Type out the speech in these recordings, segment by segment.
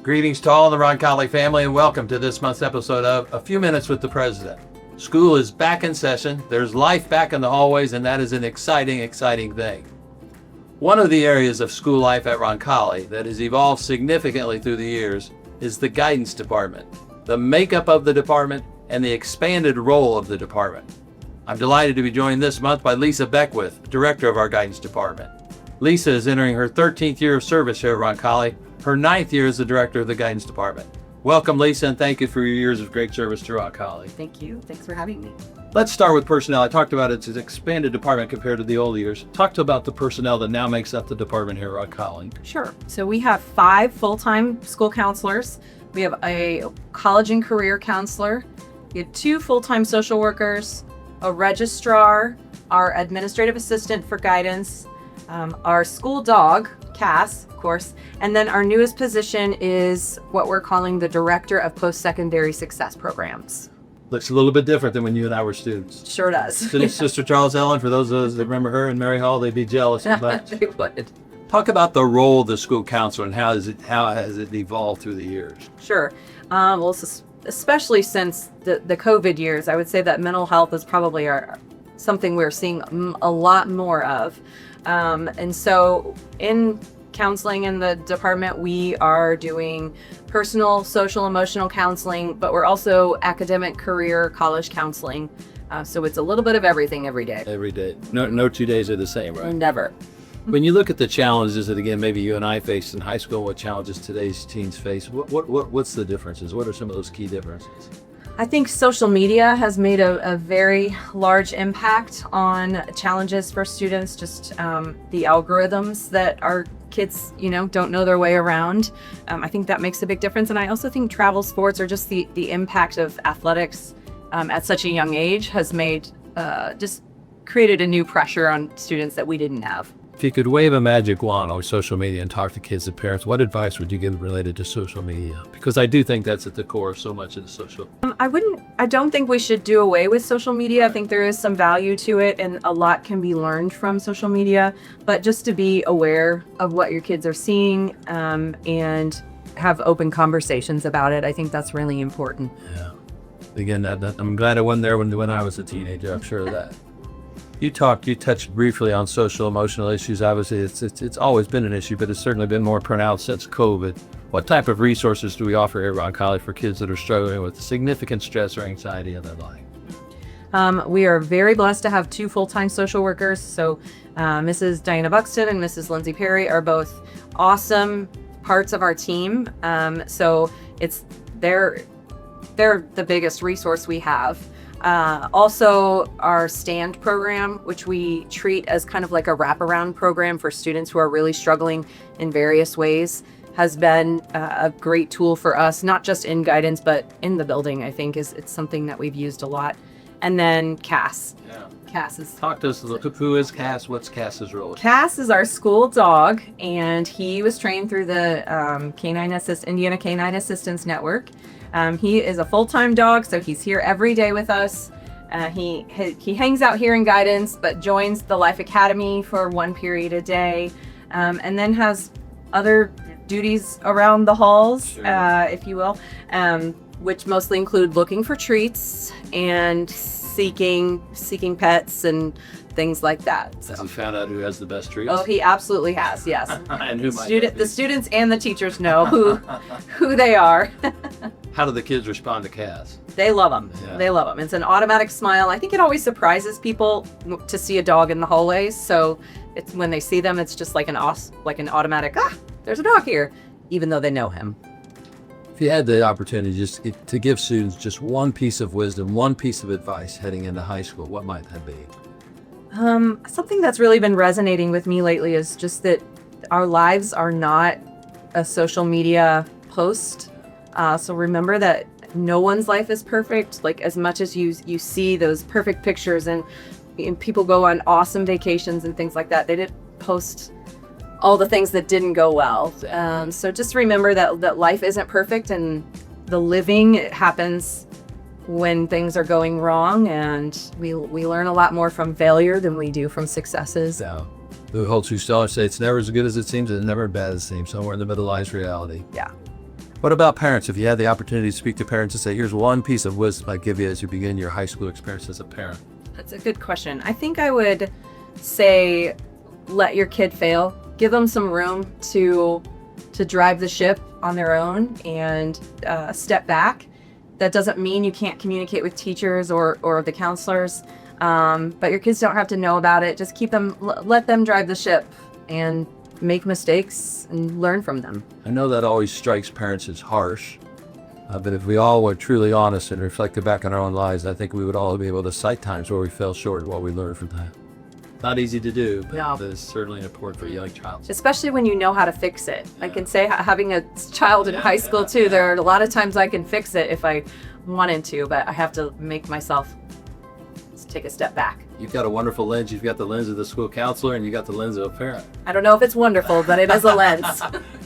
Greetings to all the Roncalli family and welcome to this month's episode of A Few Minutes with the President. School is back in session, there's life back in the hallways, and that is an exciting thing. One of the areas of school life at Roncalli that has evolved significantly through the years is the guidance department, the makeup of the department, and the expanded role of the department. I'm delighted to be joined this month by Lisa Beckwith, director of our guidance department. Lisa is entering her 13th year of service here at Roncalli, her 9th year as the director of the guidance department. Welcome, Lisa, and thank you for your years of great service to Roncalli. Thank you. Thanks for having me. Let's start with personnel. I talked about it's an expanded department compared to the old years. Talk about the personnel that now makes up the department here at Roncalli. Sure. So we have 5 full-time school counselors. We have a college and career counselor. We have 2 full-time social workers, a registrar, our administrative assistant for guidance, our school dog, Cass, of course, and then our newest position is what we're calling the Director of Post-Secondary Success Programs. Looks a little bit different than when you and I were students. Sure does. Sister Charles Ellen, for those of us that remember her in Mary Hall, they'd be jealous. But They would. talk about the role of the school counselor and how has it evolved through the years? Sure. Especially since the COVID years, I would say that mental health is probably something we're seeing a lot more of. And so in counseling in the department, we are doing personal, social, emotional counseling, but we're also academic, career, college counseling. So it's a little bit of everything every day. Every day. No 2 days are the same, right? Never. When you look at the challenges that, again, maybe you and I faced in high school, what challenges today's teens face, what's the differences? What are some of those key differences? I think social media has made a very large impact on challenges for students, just the algorithms that our kids, don't know their way around. I think that makes a big difference. And I also think travel sports or just the impact of athletics at such a young age has made, just created a new pressure on students that we didn't have. If you could wave a magic wand on social media and talk to kids and parents, what advice would you give related to social media? Because I do think that's at the core of so much of the social. I don't think we should do away with social media. I think there is some value to it and a lot can be learned from social media, but just to be aware of what your kids are seeing and have open conversations about it. I think that's really important. Yeah. Again, I'm glad I wasn't there when I was a teenager. I'm sure of that. You touched briefly on social emotional issues. Obviously, it's always been an issue, but it's certainly been more pronounced since COVID. What type of resources do we offer here at Roncalli for kids that are struggling with significant stress or anxiety in their life? We are very blessed to have 2 full-time social workers. So Mrs. Diana Buxton and Mrs. Lindsay Perry are both awesome parts of our team. So they're the biggest resource we have. Also our STAND program, which we treat as kind of like a wraparound program for students who are really struggling in various ways, has been a great tool for us, not just in guidance, but in the building. I think it's something that we've used a lot. And then Cass. Yeah. Cass is... Talk to us a little. Who is Cass? What's Cass's role? Cass is our school dog, and he was trained through the Indiana Canine Assistance Network. He is a full-time dog, so he's here every day with us. He hangs out here in guidance, but joins the Life Academy for 1 period a day, and then has other duties around the halls, sure. If you will, which mostly include looking for treats and seeking pets and things like that. So. Has he found out who has the best treats? Oh, he absolutely has, yes. And who might the students and the teachers know who they are. How do the kids respond to Cass? They love him. Yeah. They love him. It's an automatic smile. I think it always surprises people to see a dog in the hallways. So it's when they see them, it's just like an automatic, there's a dog here, even though they know him. If you had the opportunity just to give students just one piece of wisdom, one piece of advice heading into high school, what might that be? Something that's really been resonating with me lately is just that our lives are not a social media post. So remember that no one's life is perfect. Like as much as you see those perfect pictures and people go on awesome vacations and things like that, they didn't post all the things that didn't go well. So just remember that life isn't perfect and the living happens when things are going wrong, and we learn a lot more from failure than we do from successes. Yeah. The whole true scholar say it's never as good as it seems and never as bad as it seems. Somewhere in the middle lies reality. Yeah. What about parents? If you had the opportunity to speak to parents and say, here's one piece of wisdom I give you as you begin your high school experience as a parent. That's a good question. I think I would say let your kid fail. Give them some room to drive the ship on their own and step back. That doesn't mean you can't communicate with teachers or the counselors, but your kids don't have to know about it. Just let them drive the ship and make mistakes and learn from them. I know that always strikes parents as harsh, but if we all were truly honest and reflected back on our own lives, I think we would all be able to cite times where we fell short and what we learned from that. Not easy to do, but No. it's certainly important for a young child. Especially when you know how to fix it. I can say, having a child in high school too, there are a lot of times I can fix it if I wanted to, but I have to make myself take a step back. You've got a wonderful lens. You've got the lens of the school counselor and you got the lens of a parent. I don't know if it's wonderful, but it is a lens.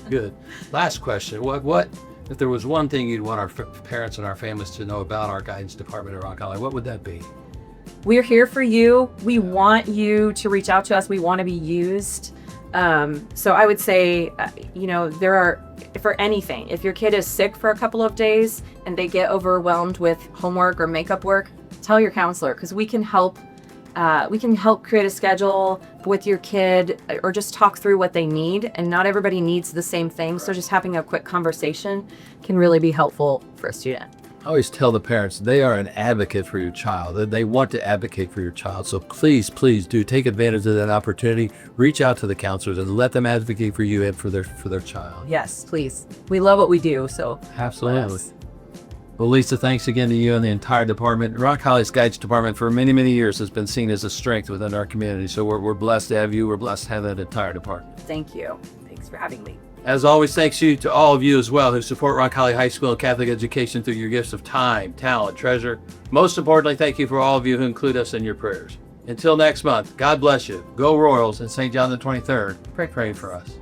Good. Last question. What if there was one thing you'd want our parents and our families to know about our guidance department at Roncalli, what would that be? We're here for you. We want you to reach out to us. We want to be used. So I would say, there are, for anything, if your kid is sick for a couple of days and they get overwhelmed with homework or makeup work, tell your counselor, because we can help create a schedule with your kid or just talk through what they need. And not everybody needs the same thing. So just having a quick conversation can really be helpful for a student. I always tell the parents they are an advocate for your child. They want to advocate for your child. So please do take advantage of that opportunity. Reach out to the counselors and let them advocate for you and for their child. Yes, please. We love what we do. So Absolutely. Well, Lisa, thanks again to you and the entire department. Roncalli's Guidance Department for many, many years has been seen as a strength within our community. So we're blessed to have you. We're blessed to have that entire department. Thank you. Thanks for having me. As always, thanks you to all of you as well who support Roncalli High School and Catholic education through your gifts of time, talent, treasure. Most importantly, thank you for all of you who include us in your prayers. Until next month, God bless you. Go Royals and St. John the 23rd. Pray for us.